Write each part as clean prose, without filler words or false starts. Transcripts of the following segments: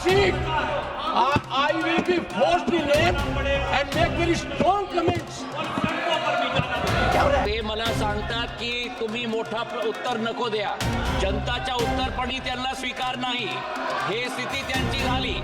seat, I will be forced to name and make very strong comments. ते मला सांगतात की तुम्ही मोठा उत्तर नको द्या, जनताच्या उत्तरपणी त्यांना स्वीकार नाही, हे स्थिती त्यांची झाली.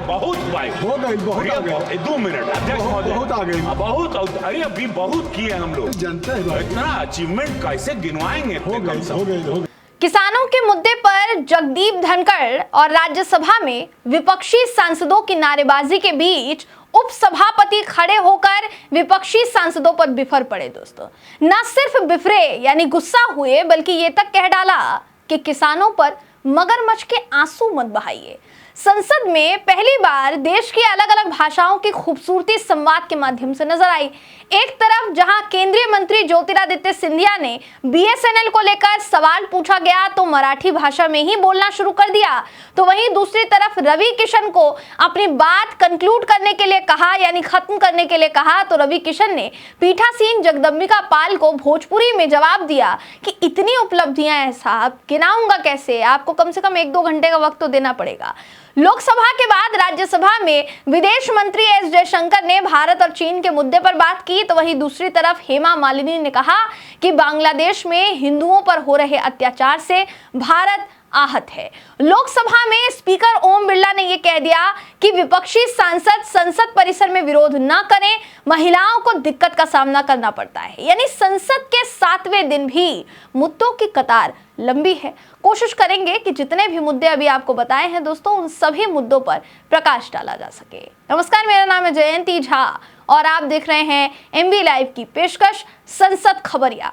बहुत हो गई, बहुत आ गई। 2 मिनट अध्यक्ष महोदय, बहुत आ गई। बहुत, अरे अभी बहुत किए हम लोग, जनता है, इतना अचीवमेंट कैसे गिनवाएंगे? हो गई। किसानों के मुद्दे पर जगदीप धनखड़ और राज्यसभा में विपक्षी सांसदों की नारेबाजी के बीच उपसभापति खड़े होकर विपक्षी सांसदों पर बिफर पड़े। दोस्तों, न सिर्फ बिफरे यानी गुस्सा हुए, बल्कि ये तक कह डाला कि किसानों पर मगरमच्छ के आंसू मत बहाइए। संसद में पहली बार देश की अलग अलग भाषाओं की खूबसूरती संवाद के माध्यम से नजर आई। एक तरफ जहां केंद्रीय मंत्री ज्योतिरादित्य सिंधिया ने बीएसएनएल को लेकर सवाल पूछा गया तो मराठी भाषा में ही बोलना शुरू कर दिया, तो वहीं दूसरी तरफ रवि किशन को अपनी बात कंक्लूड करने के लिए कहा, यानी खत्म करने के लिए कहा, तो रवि किशन ने पीठासीन जगदम्बिका पाल को भोजपुरी में जवाब दिया कि इतनी उपलब्धियां हैं साहब, गिनाऊंगा कैसे, आपको कम से कम 1-2 घंटे का वक्त तो देना पड़ेगा। लोकसभा के बाद राज्यसभा में विदेश मंत्री एस जयशंकर ने भारत और चीन के मुद्दे पर बात की, तो वहीं दूसरी तरफ हेमा मालिनी ने कहा कि बांग्लादेश में हिंदुओं पर हो रहे अत्याचार से भारत आहत है। लोकसभा में स्पीकर ओम बिरला ने यह कह दिया कि विपक्षी सांसद संसद परिसर में विरोध न करें, महिलाओं को दिक्कत का सामना करना पड़ता है। यानी संसद के 7वें दिन भी मुद्दों की कतार लंबी है। कोशिश करेंगे कि जितने भी मुद्दे अभी आपको बताए हैं दोस्तों, उन सभी मुद्दों पर प्रकाश डाला जा सके। नमस्कार, मेरा नाम है जयंती झा और आप देख रहे हैं एमबी लाइव की पेशकश संसद खबरिया।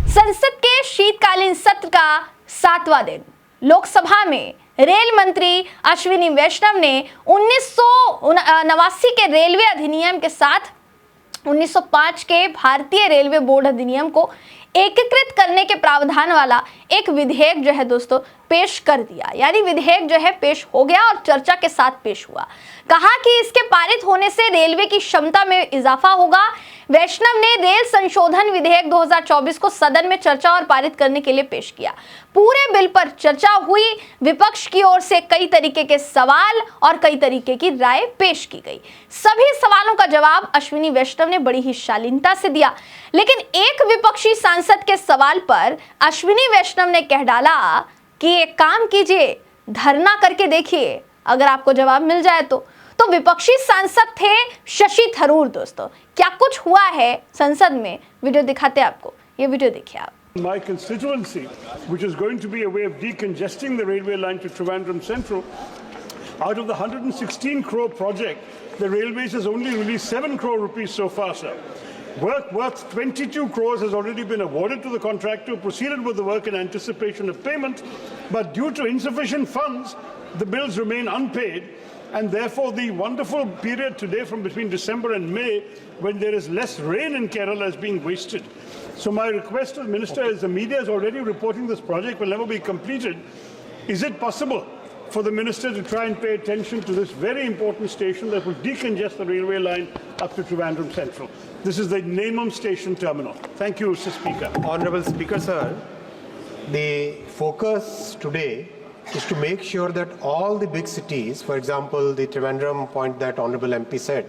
संसद के शीतकालीन सत्र का 7वां दिन लोकसभा में रेल मंत्री अश्विनी वैष्णव ने 1989 के रेलवे अधिनियम के साथ 1905 के भारतीय रेलवे बोर्ड अधिनियम को एकीकृत करने के प्रावधान वाला एक विधेयक जो है दोस्तों पेश कर दिया। यानी विधेयक जो है पेश हो गया और चर्चा के साथ पेश हुआ। कहा कि इसके पारित होने से रेलवे की क्षमता में इजाफा होगा। वैष्णव ने रेल संशोधन विधेयक 2024 को सदन में चर्चा और पारित करने के लिए पेश किया। पूरे बिल पर चर्चा हुई। विपक्ष की ओर से कई तरीके के सवाल और कई तरीके की राय पेश की गई। सभी सवालों का जवाब अश्विनी वैष्णव ने बड़ी ही शालीनता से दिया, लेकिन एक विपक्षी सांसद के सवाल पर अश्विनी वैष्णव ने कह डाला कि एक काम कीजिए, धरना करके देखिए, अगर आपको जवाब मिल जाए तो विपक्षी सांसद थे शशि थरूर। दोस्तों, क्या कुछ हुआ है संसद में, वीडियो दिखाते हैं आपको, ये वीडियो देखिए आप। My constituency, which is going to be a way of decongesting the railway line to Trivandrum Central, out of the 116 crore project, the railways has only released 7 crore rupees so far, sir. Work worth 22 crores has already been awarded to the contractor, who proceeded with the work in anticipation of payment, but due to insufficient funds, the bills remain unpaid, and therefore the wonderful period today from between December and May, when there is less rain in Kerala, is being wasted. So my request to the Minister is, the media is already reporting this project will never be completed. Is it possible for the Minister to try and pay attention to this very important station that will decongest the railway line up to Trivandrum Central? This is the Nemam Station Terminal. Thank you, Mr. Speaker. Honorable Speaker, sir, the focus today is to make sure that all the big cities, for example, the Trivandrum point that Honorable MP said,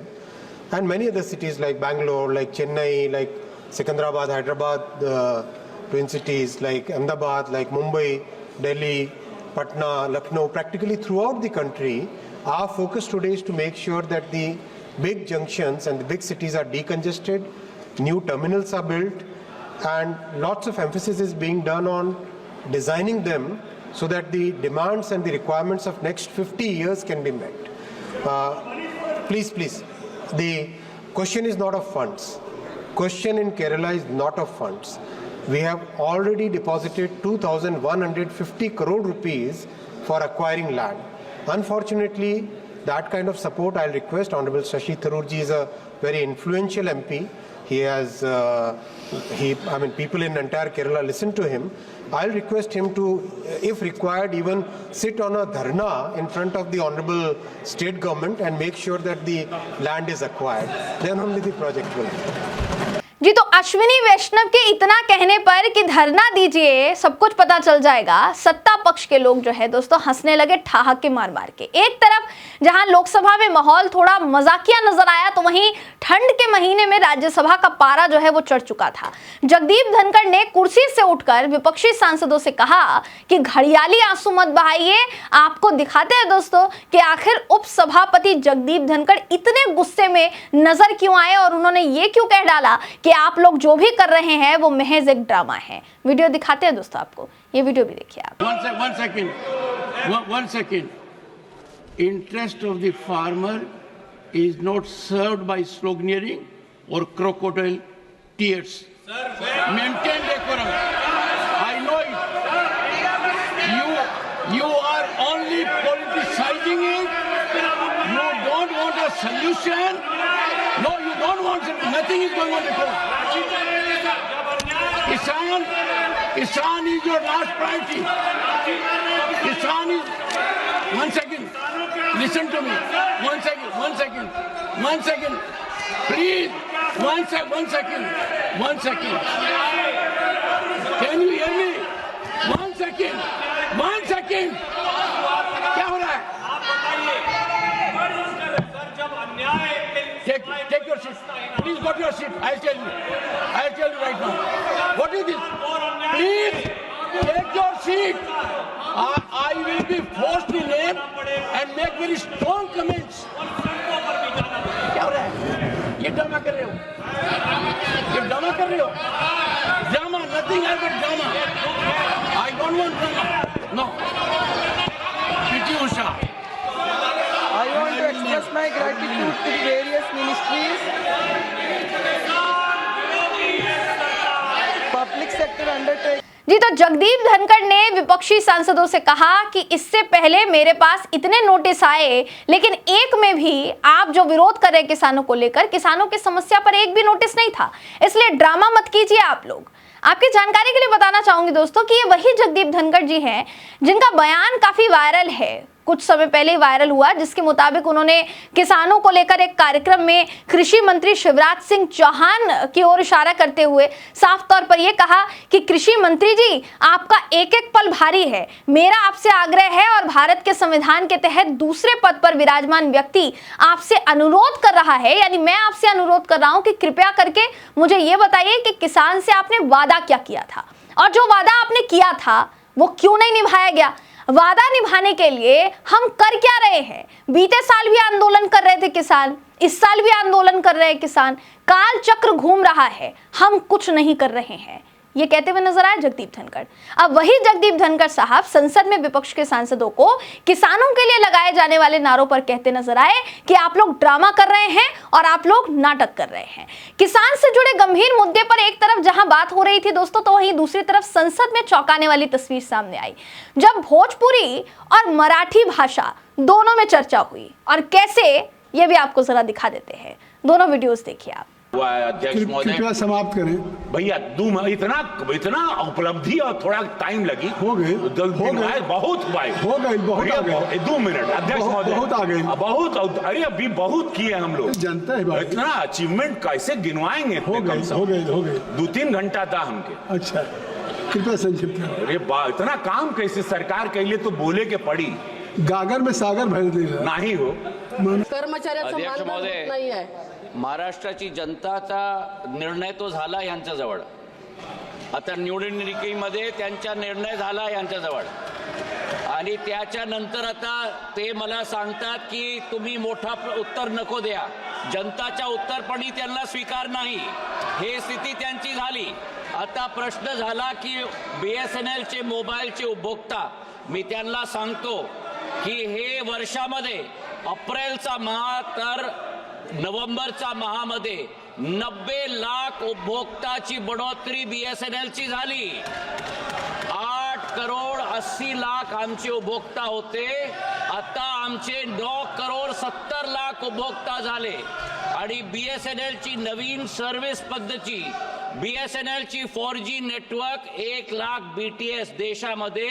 and many other cities like Bangalore, like Chennai, like Secunderabad, Hyderabad, the twin cities, like Ahmedabad, like Mumbai, Delhi, Patna, Lucknow, practically throughout the country, our focus today is to make sure that the big junctions and the big cities are decongested, new terminals are built, and lots of emphasis is being done on designing them so that the demands and the requirements of next 50 years can be met. Please, the question is not of funds. Question in Kerala is not of funds. We have already deposited 2,150 crore rupees for acquiring land. Unfortunately, that kind of support, I'll request Honorable Shashi Tharoorji is a very influential MP. He has, people in entire Kerala listen to him. I'll request him to, if required, even sit on a dharna in front of the Honorable State Government and make sure that the land is acquired. Then only the project will. जी तो अश्विनी वैष्णव के इतना कहने पर कि धरना दीजिए सब कुछ पता चल जाएगा, सत्ता पक्ष के लोग जो है दोस्तों हंसने लगे ठहाके मार मार के। एक तरफ जहां लोकसभा में माहौल थोड़ा मजाकिया नजर आया तो वहीं ठंड के महीने में राज्यसभा का पारा जो है वो चढ़ चुका था। जगदीप धनखड़ ने कुर्सी से उठकर विपक्षी सांसदों से कहा कि घड़ियाली आंसू मत बहाइए, आपको दिखाते हैं दोस्तों कि आखिर उपसभापति जगदीप धनखड़ इतने गुस्से में नजर क्यों आए और उन्होंने ये क्यों कह डाला कि आप लोग जो भी कर रहे हैं वो महज एक ड्रामा है। वीडियो दिखाते हैं दोस्तों आपको, ये वीडियो भी देखिए आप। One second. Interest of the farmer is not served by sloganeering or crocodile tears. Maintain decorum. I know it. You are only politicizing it. You don't want a solution. No, you don't want it. Nothing is going on at all. Kisan is your last priority. Kisan is. One second. Listen to me. One second. Please. One second. Can you hear me? One second. क्या हो रहा है? Take your seat. Please go to your seat. I'll tell you right now. What is this? Please take your seat. I will be forced to name and make very strong comments. क्या हो रहा है? ये drama कर रहे हो? Drama, nothing else but drama. I don't want drama. No. PT Usha. I want to express my gratitude to the various ministries, public sector undertakings. जी तो जगदीप धनखड़ ने विपक्षी सांसदों से कहा कि इससे पहले मेरे पास इतने नोटिस आए लेकिन एक में भी आप जो विरोध कर रहे किसानों को लेकर, किसानों की समस्या पर एक भी नोटिस नहीं था, इसलिए ड्रामा मत कीजिए आप लोग। आपकी जानकारी के लिए बताना चाहूंगी दोस्तों कि ये वही जगदीप धनखड़ जी हैं जिनका बयान काफी वायरल है, कुछ समय पहले वायरल हुआ, जिसके मुताबिक उन्होंने किसानों को लेकर एक कार्यक्रम में कृषि मंत्री शिवराज सिंह चौहान की ओर इशारा करते हुए साफ तौर पर यह कहा कि कृषि मंत्री जी आपका एक एक पल भारी है, मेरा आपसे आग्रह है और भारत के संविधान के तहत दूसरे पद पर विराजमान व्यक्ति आपसे अनुरोध कर रहा है, यानी मैं आपसे अनुरोध कर रहा हूं कि कृपया करके मुझे ये बताइए कि किसान से आपने वादा क्या किया था और जो वादा आपने किया था वो क्यों नहीं निभाया गया। वादा निभाने के लिए हम कर क्या रहे हैं? बीते साल भी आंदोलन कर रहे थे किसान, इस साल भी आंदोलन कर रहे हैं किसान, काल चक्र घूम रहा है, हम कुछ नहीं कर रहे हैं, ये कहते हुए नजर आए जगदीप धनखड़। अब वही जगदीप धनखड़ साहब संसद में विपक्ष के सांसदों को किसानों के लिए लगाए जाने वाले नारों पर कहते नजर आए कि आप लोग ड्रामा कर रहे हैं और आप लोग नाटक कर रहे हैं। किसान से जुड़े गंभीर मुद्दे पर एक तरफ जहां बात हो रही थी दोस्तों, तो वहीं दूसरी तरफ संसद में चौंकाने वाली तस्वीर सामने आई जब भोजपुरी और मराठी भाषा दोनों में चर्चा हुई। और कैसे, ये भी आपको जरा दिखा देते हैं, दोनों वीडियोस देखिए आप। अध्यक्ष महोदय कृपया समाप्त करें। भैया इतना उपलब्धि और थोड़ा टाइम लगी, हो गए बहुत हुआ है। हो गए, बहुत आ गए। 2 मिनट अध्यक्ष महोदय, बहुत आ गए, बहुत। अरे अभी बहुत किए हम लोग, जनता है बात। इतना अचीवमेंट कैसे गिनवाएंगे? हो गए 2-3 घंटा था हमके। अच्छा, कृपया संक्षिप्त करें। अरे इतना काम कैसे सरकार के लिए तो बोले के पड़ी, गागर में सागर भर देगा नाही हो। कर्मचाऱ्यांचा अध्यक्ष मानधन महोदय, नाही आहे। महाराष्ट्राची जनताचा निर्णय तो झाला यांच्याजवळ, आता निवडणुकीमध्ये त्यांचा निर्णय झाला यांच्याजवळ आणि त्याच्यानंतर आता ते मला सांगतात की तुम्ही मोठा उत्तर नको द्या, जनताच्या उत्तरपणी त्यांना स्वीकार नाही, हे स्थिती त्यांची झाली। आता प्रश्न झाला की BSNLचे मोबाईलचे उपभोक्ता, मी त्यांना सांगतो की हे वर्षामध्ये एप्रिलचा माह तर नोव्हेंबरच्या माहामध्ये 90 लाख उपभोक्ताची बढोतरी BSNLची झाली। 8 करोड 80 लाख आमचे उपभोक्ता होते, आता आमचे 9 करोड 70 लाख उपभोक्ता झाले आणि BSNLची नवीन सर्व्हिस पद्धती BSNL ची 4G नेटवर्क 1 लाख BTS देशामध्ये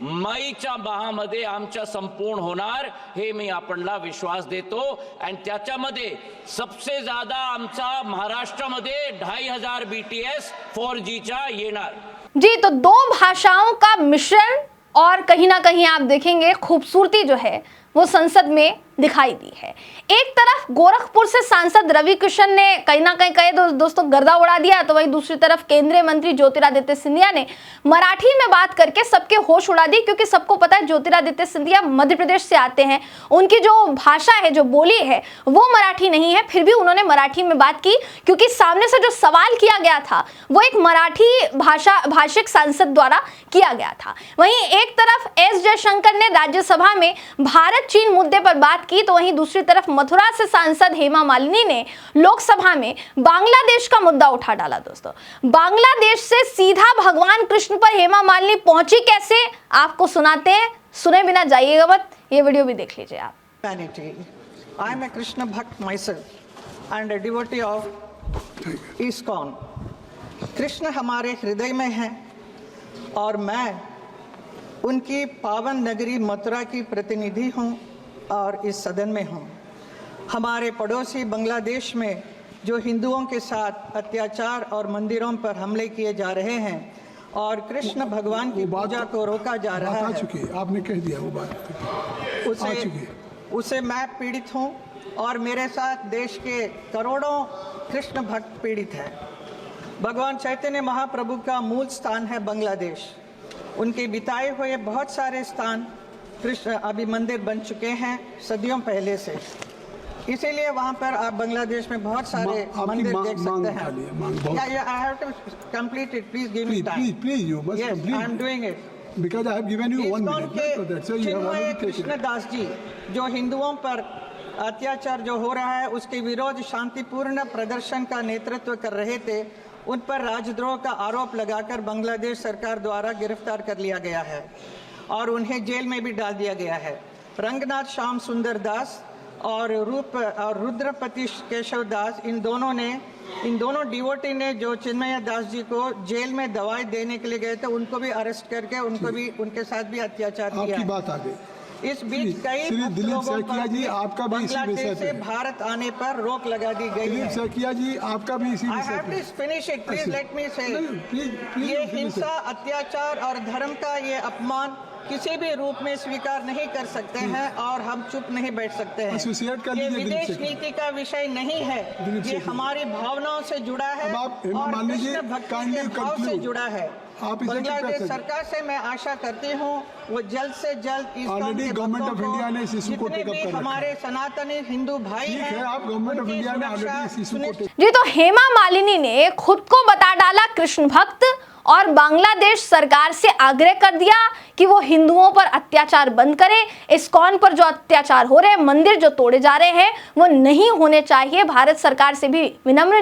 मईच्या महामध्ये आमच्या संपूर्ण होणार, हे मी आपणला विश्वास देतो. आणि त्याच्यामध्ये सबसे ज्यादा आमचा महाराष्ट्रामध्ये 2500 BTS 4G चा येणार. जी, तो दो भाषाओं का मिश्रण और कहीं ना कहीं आप देखेंगे खूबसूरती जो है वो संसद में दिखाई दी है. एक तरफ गोरखपुर से सांसद रवि किशन ने कहीं ना कहीं कहे दोस्तों गर्दा उड़ा दिया, तो वहीं दूसरी तरफ केंद्रीय मंत्री ज्योतिरादित्य सिंधिया ने मराठी में बात करके सबके होश उड़ा दी. क्योंकि सबको पता है ज्योतिरादित्य सिंधिया मध्य प्रदेश से आते हैं, उनकी जो भाषा है, जो बोली है वो मराठी नहीं है, फिर भी उन्होंने मराठी में बात की क्योंकि सामने से जो सवाल किया गया था वो एक मराठी भाषिक सांसद द्वारा किया गया था. वहीं एक तरफ एस जयशंकर ने राज्यसभा में भारत चीन मुद्दे पर बात की, तो वहीं दूसरी तरफ मथुरा से सांसद हेमा मालिनी ने लोकसभा में बांग्लादेश का मुद्दा उठा डाला. दोस्तों, बांग्लादेश से सीधा भगवान कृष्ण पर हेमा मालिनी पहुंची कैसे, आपको सुनाते हैं, सुने बिना जाइएगा मत, ये वीडियो भी देख लीजिए आप. I am a Krishna Bhakt myself and a devotee of ISKCON. Krishna हमारे हृदय में हैं और मैं उनकी पावन नगरी मथुरा की प्रतिनिधि हूं और इस सदन में हूं. हमारे पड़ोसी बांग्लादेश में जो हिंदुओं के साथ अत्याचार और मंदिरों पर हमले किए जा रहे हैं और कृष्ण भगवान की पूजा को रोका जा रहा है, आपने कह दिया वो बात उसे मैं पीड़ित हूं और मेरे साथ देश के करोड़ों कृष्ण भक्त पीड़ित हैं. भगवान चैतन्य महाप्रभु का मूल स्थान है बांग्लादेश. उनके बिताए हुए बहुत सारे स्थान कृष्ण अभी मंदिर बन चुके हैं सदियों पहले से, इसीलिए वहाँ पर आप बांग्लादेश में बहुत सारे मंदिर देख सकते हैं. I have to complete it. Please give me time. Please, you must yes, complete. I am doing it. Because I have given you 1 minute. So you have already taken. Krishnadas जी जो हिंदुओं पर अत्याचार जो हो रहा है उसके विरोध शांतिपूर्ण प्रदर्शन का नेतृत्व कर रहे थे, उन पर राजद्रोह का आरोप लगाकर बांग्लादेश सरकार द्वारा गिरफ्तार कर लिया गया है और उन्हें जेल में भी डाल दिया गया है. रंगनाथ श्याम सुंदर दास और रुद्रपति केशव दास, इन दोनों डिवोटी ने जो चिन्मय दास जी को जेल में दवाई देने के लिए गए थे, उनको भी अरेस्ट करके उनके साथ भी अत्याचार किया. आपकी बात आ गई. इस बीच कई लोगों पर बांग्लादेश से भारत आने पर रोक लगा दी गई है. सैकिया जी, आपका भी इसी I have to finish it. Please let me say. ये हिंसा, अत्याचार और धर्म का ये अपमान किसी भी रूप में स्वीकार नहीं कर सकते हैं और हम चुप नहीं बैठ सकते हैं. ये विदेश नीति का विषय नहीं है, ये हमारी भावनाओं से जुड़ा है और कृष्ण भक्ति के भाव से जुड़ा है. बांग्लादेश सरकार से मैं आशा करती हूँ वो जल्द से जल्द जितने भी हमारे सनातनी हिंदू भाई हैं. जी, तो हेमा मालिनी ने खुद को बता डाला कृष्ण भक्त और बांग्लादेश सरकार से आग्रह कर दिया कि वो हिंदुओं पर अत्याचार बंद करे. इस्कॉन पर जो अत्याचार हो रहे हैं, मंदिर जो तोड़े जा रहे हैं, वो नहीं होने चाहिए. भारत सरकार से भी विनम्र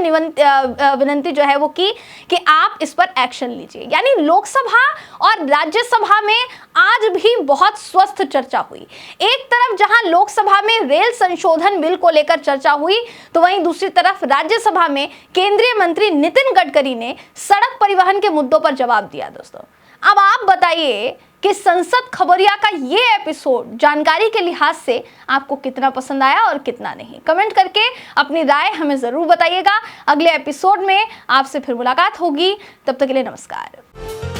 विनंती जो है वो की कि आप इस पर एक्शन लीजिए. यानी लोकसभा और राज्यसभा में आज भी बहुत स्वस्थ चर्चा हुई. एक तरफ जहां लोकसभा में रेल संशोधन बिल को लेकर चर्चा हुई, तो वहीं दूसरी तरफ राज्यसभा में केंद्रीय मंत्री नितिन गडकरी ने सड़क परिवहन के मुद्दों पर जवाब दिया. दोस्तों, अब आप बताइए कि संसद खबरिया का ये एपिसोड जानकारी के लिहाज से आपको कितना पसंद आया और कितना नहीं. कमेंट करके अपनी राय हमें जरूर बताइएगा. अगले एपिसोड में आपसे फिर मुलाकात होगी. तब तक के लिए नमस्कार.